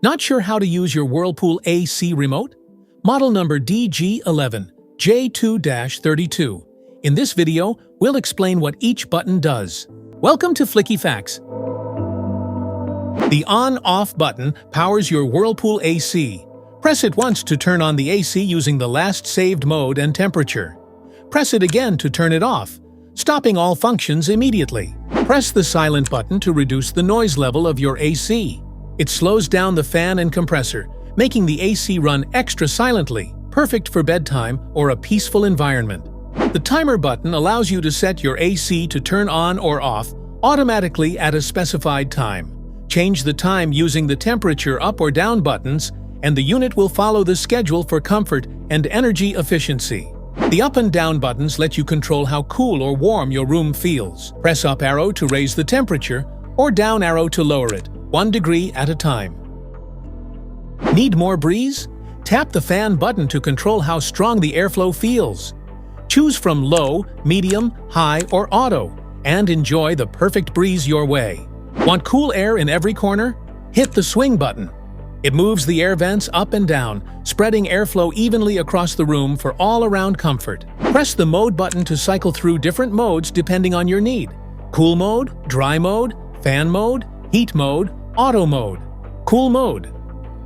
Not sure how to use your Whirlpool AC remote? Model number DG11J2-32. In this video, we'll explain what each button does. Welcome to Flicky Facts. The on-off button powers your Whirlpool AC. Press it once to turn on the AC using the last saved mode and temperature. Press it again to turn it off, stopping all functions immediately. Press the silent button to reduce the noise level of your AC. It slows down the fan and compressor, making the AC run extra silently, perfect for bedtime or a peaceful environment. The timer button allows you to set your AC to turn on or off automatically at a specified time. Change the time using the temperature up or down buttons, and the unit will follow the schedule for comfort and energy efficiency. The up and down buttons let you control how cool or warm your room feels. Press up arrow to raise the temperature, or down arrow to lower it, 1 degree at a time. Need more breeze? Tap the fan button to control how strong the airflow feels. Choose from low, medium, high, or auto, and enjoy the perfect breeze your way. Want cool air in every corner? Hit the swing button. It moves the air vents up and down, spreading airflow evenly across the room for all-around comfort. Press the mode button to cycle through different modes depending on your need. Cool mode, dry mode, fan mode, heat mode, auto mode. Cool mode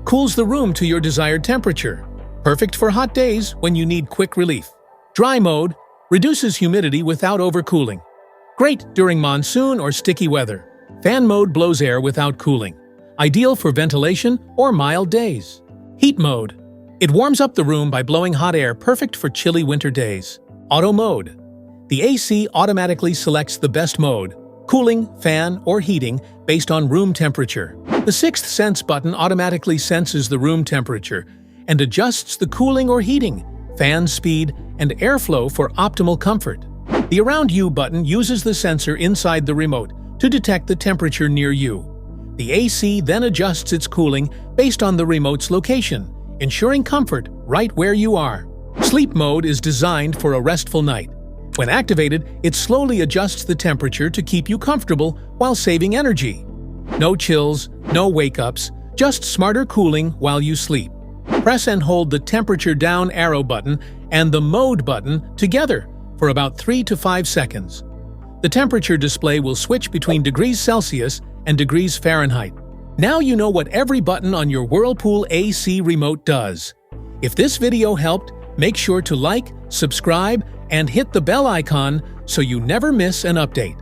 cools the room to your desired temperature. Perfect for hot days when you need quick relief. Dry mode reduces humidity without overcooling. Great during monsoon or sticky weather. Fan mode blows air without cooling. Ideal for ventilation or mild days. Heat mode. It warms up the room by blowing hot air, perfect for chilly winter days. Auto mode. The AC automatically selects the best mode, cooling, fan, or heating, based on room temperature. The sixth sense button automatically senses the room temperature and adjusts the cooling or heating, fan speed, and airflow for optimal comfort. The Around You button uses the sensor inside the remote to detect the temperature near you. The AC then adjusts its cooling based on the remote's location, ensuring comfort right where you are. Sleep mode is designed for a restful night. When activated, it slowly adjusts the temperature to keep you comfortable while saving energy. No chills, no wake-ups, just smarter cooling while you sleep. Press and hold the temperature down arrow button and the mode button together for about 3 to 5 seconds. The temperature display will switch between degrees Celsius and degrees Fahrenheit. Now you know what every button on your Whirlpool AC remote does. If this video helped, make sure to like, subscribe, and hit the bell icon so you never miss an update.